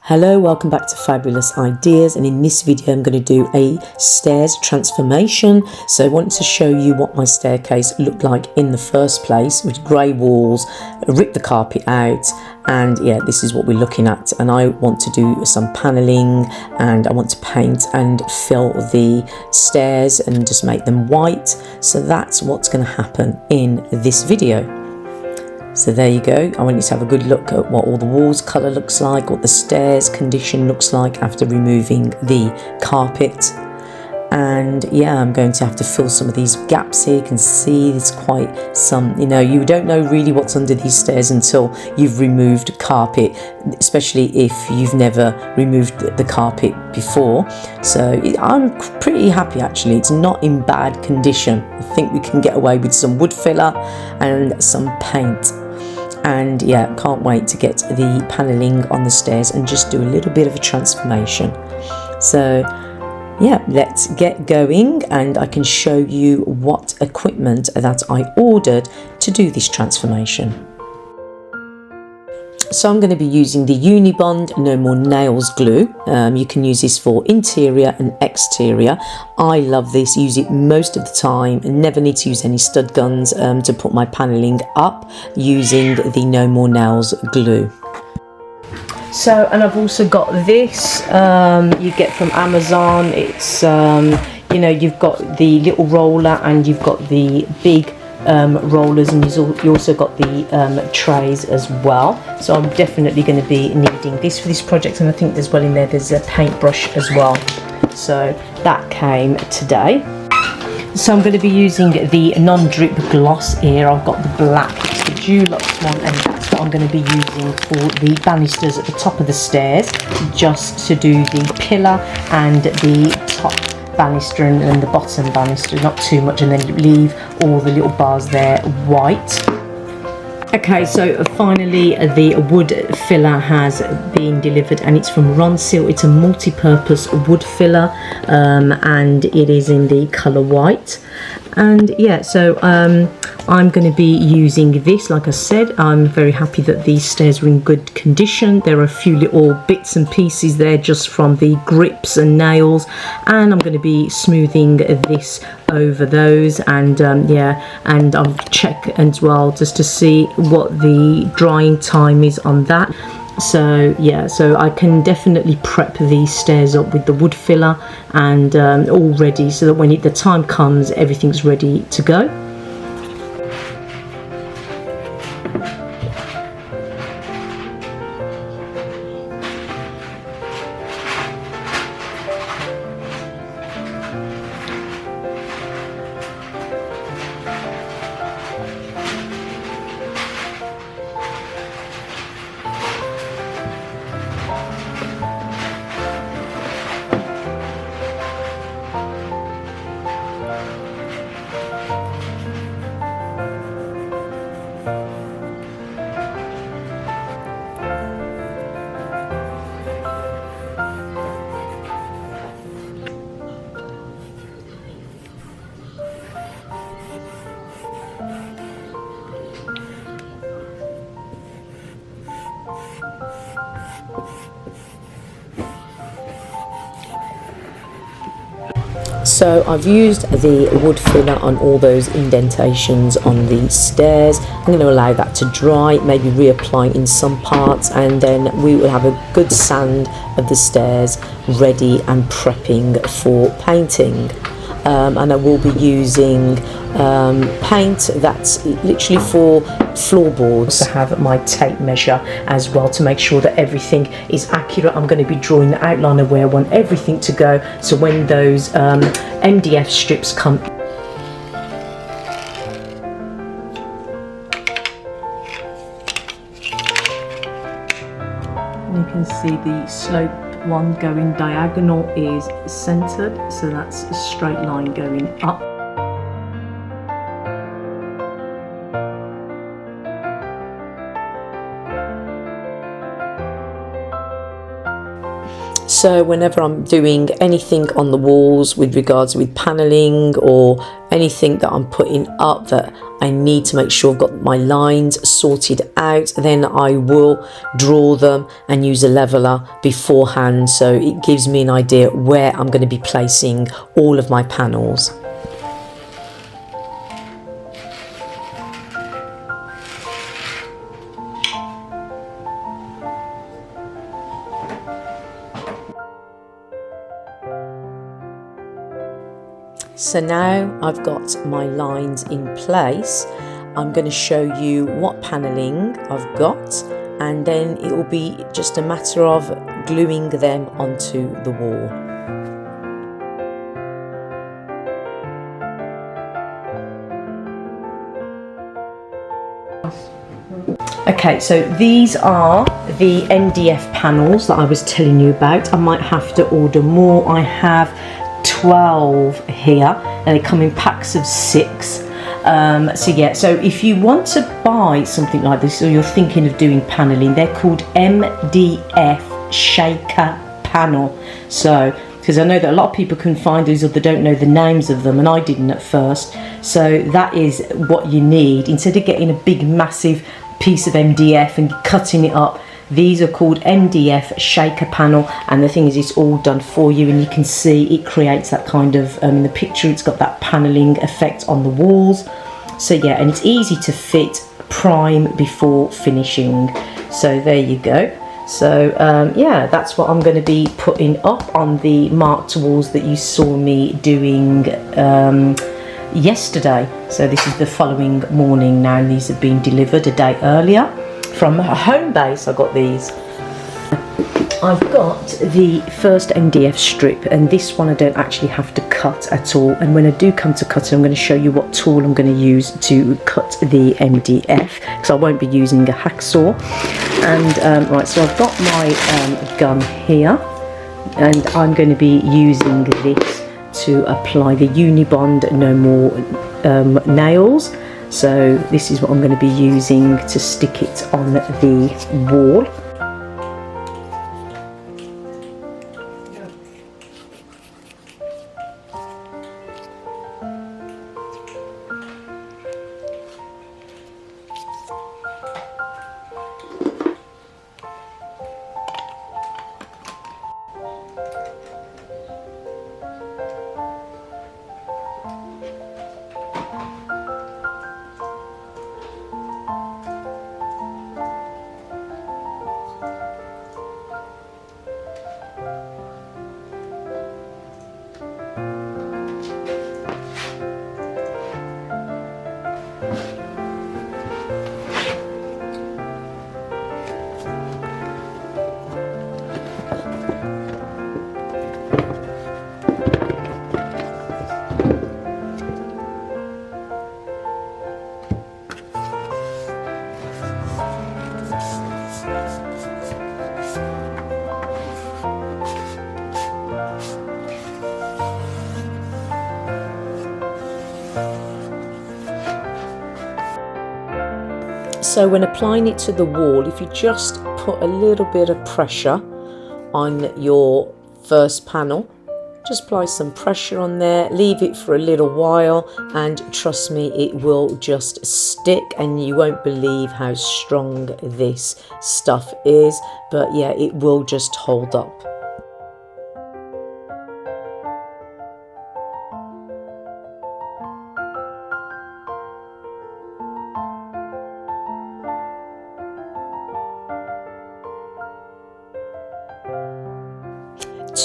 Hello, welcome back to Fabulous Ideas, and in this video I'm going to do a stairs transformation. So I wanted to show you what my staircase looked like in the first place, with grey walls, rip the carpet out, and yeah, this is what we're looking at. And I want to do some paneling, and I want to paint and fill the stairs and just make them white. So that's what's going to happen in this video. So there you go. I want you to have a good look at what all the walls colour looks like, what the stairs condition looks like after removing the carpet. And yeah, I'm going to have to fill some of these gaps here. You can see there's quite some, you don't know really what's under these stairs until you've removed carpet, especially if you've never removed the carpet before. So I'm pretty happy actually. It's not in bad condition. I think we can get away with some wood filler and some paint. And yeah, can't wait to get the paneling on the stairs and just do a little bit of a transformation. So yeah, let's get going, and I can show you what equipment that I ordered to do this transformation. So I'm going to be using the Unibond No More Nails glue. You can use this for interior and exterior. I love this, use it most of the time, and never need to use any stud guns to put my paneling up using the No More Nails glue. So, and I've also got this, you get from Amazon. It's, you've got the little roller and you've got the big rollers, and you also got the trays as well. So I'm definitely going to be needing this for this project, and I think there's there's a paintbrush as well. So that came today. So I'm going to be using the non-drip gloss here. I've got the black, the Dulux one, and that's what I'm going to be using for the banisters at the top of the stairs, just to do the pillar and the top banister and the bottom banister, not too much, and then leave all the little bars there white. Okay, so finally the wood filler has been delivered, and it's from Ronsil. It's a multi-purpose wood filler, and it is in the colour white. And yeah, so I'm going to be using this. Like I said, I'm very happy that these stairs are in good condition. There are a few little bits and pieces there just from the grips and nails, and I'm going to be smoothing this over those. And yeah, and I'll check as well just to see what the drying time is on that. So yeah, so I can definitely prep these stairs up with the wood filler and all ready, so that when the time comes, everything's ready to go. So I've used the wood filler on all those indentations on the stairs. I'm going to allow that to dry, maybe reapply in some parts, and then we will have a good sand of the stairs ready and prepping for painting. And I will be using paint that's literally for floorboards. I have my tape measure as well to make sure that everything is accurate. I'm going to be drawing the outline of where I want everything to go, so when those MDF strips come, you can see the slope one going diagonal is centered, so that's a straight line going up. So whenever I'm doing anything on the walls with regards with paneling or anything that I'm putting up that I need to make sure I've got my lines sorted out, then I will draw them and use a leveler beforehand, so it gives me an idea where I'm going to be placing all of my panels. So now I've got my lines in place, I'm going to show you what paneling I've got, and then it will be just a matter of gluing them onto the wall. Okay, so these are the MDF panels that I was telling you about. I might have to order more. I have 12 here, and they come in packs of 6. So yeah, so if you want to buy something like this, or you're thinking of doing paneling, they're called MDF Shaker Panel. So, because I know that a lot of people can find these or they don't know the names of them, and I didn't at first. So that is what you need. Instead of getting a big massive piece of MDF and cutting it up, these are called MDF Shaker Panel, and the thing is, it's all done for you, and you can see it creates that kind of, in the picture it's got that paneling effect on the walls. So yeah, and it's easy to fit, prime before finishing. So there you go. So yeah, that's what I'm going to be putting up on the marked walls that you saw me doing yesterday. So this is the following morning now, and these have been delivered a day earlier from home base. I got these. I've got the first MDF strip, and this one I don't actually have to cut at all, and when I do come to cut it, I'm going to show you what tool I'm going to use to cut the MDF, because I won't be using a hacksaw. And right, so I've got my gun here, and I'm going to be using this to apply the Unibond No More nails. So this is what I'm going to be using to stick it on the wall. So when applying it to the wall, if you just put a little bit of pressure on your first panel, just apply some pressure on there, leave it for a little while, and trust me, it will just stick, and you won't believe how strong this stuff is. But yeah, it will just hold up.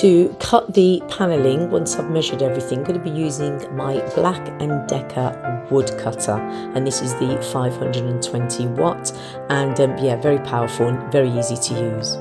To cut the paneling, once I've measured everything, I'm going to be using my Black & Decker wood cutter, and this is the 520 watt, and yeah, very powerful and very easy to use.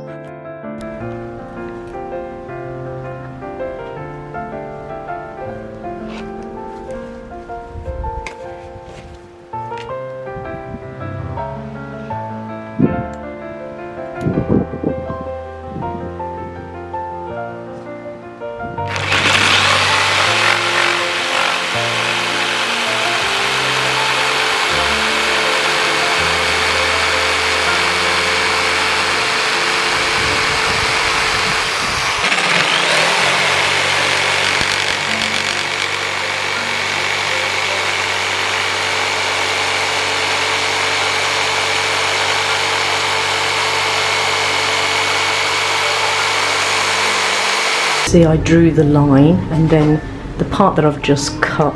See, I drew the line, and then the part that I've just cut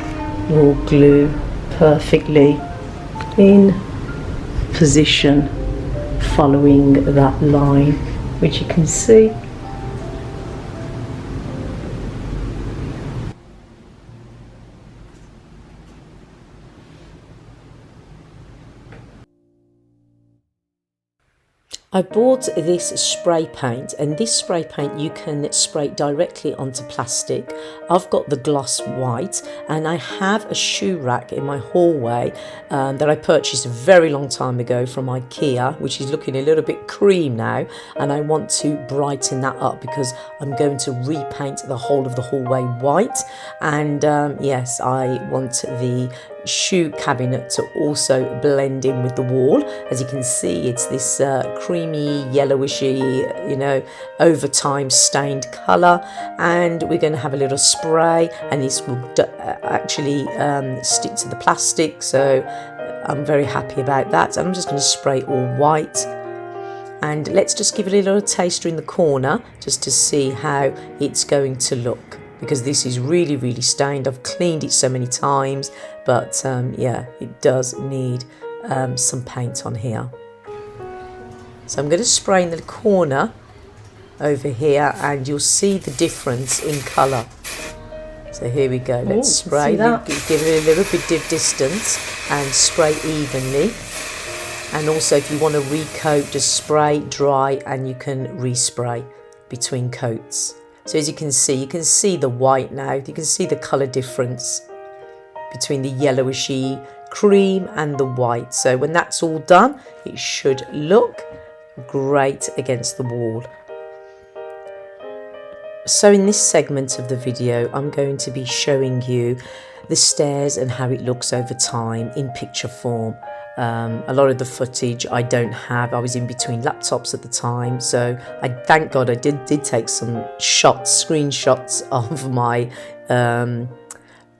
will glue perfectly in position following that line, which you can see. I bought this spray paint, and this spray paint you can spray directly onto plastic. I've got the gloss white, and I have a shoe rack in my hallway that I purchased a very long time ago from IKEA, which is looking a little bit cream now, and I want to brighten that up because I'm going to repaint the whole of the hallway white. And yes, I want the shoe cabinet to also blend in with the wall. As you can see, it's this creamy yellowishy, you know, over time stained color, and we're going to have a little spray, and this will actually stick to the plastic, so I'm very happy about that. And I'm just going to spray all white, and let's just give it a little taster in the corner just to see how it's going to look, because this is really, really stained. I've cleaned it so many times, but yeah, it does need some paint on here. So I'm going to spray in the corner over here, and you'll see the difference in colour. So here we go, let's spray, give it a little bit of distance and spray evenly. And also if you want to recoat, just spray, dry, and you can respray between coats. So as you can see the white now, you can see the colour difference between the yellowishy cream and the white. So when that's all done, it should look great against the wall. So in this segment of the video, I'm going to be showing you the stairs and how it looks over time in picture form. A lot of the footage I don't have. I was in between laptops at the time, so I thank God I did take some screenshots of my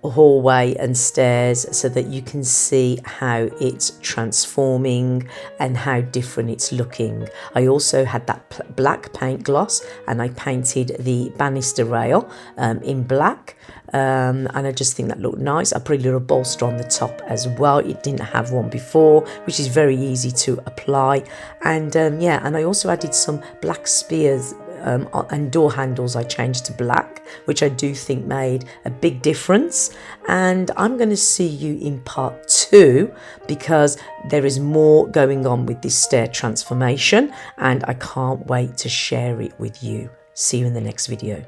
hallway and stairs, so that you can see how it's transforming and how different it's looking. I also had that black paint gloss, and I painted the banister rail in black. And I just think that looked nice. I put a little bolster on the top as well. It didn't have one before, which is very easy to apply. And yeah, and I also added some black spears and door handles I changed to black, which I do think made a big difference. And I'm going to see you in part 2, because there is more going on with this stair transformation, and I can't wait to share it with you. See you in the next video.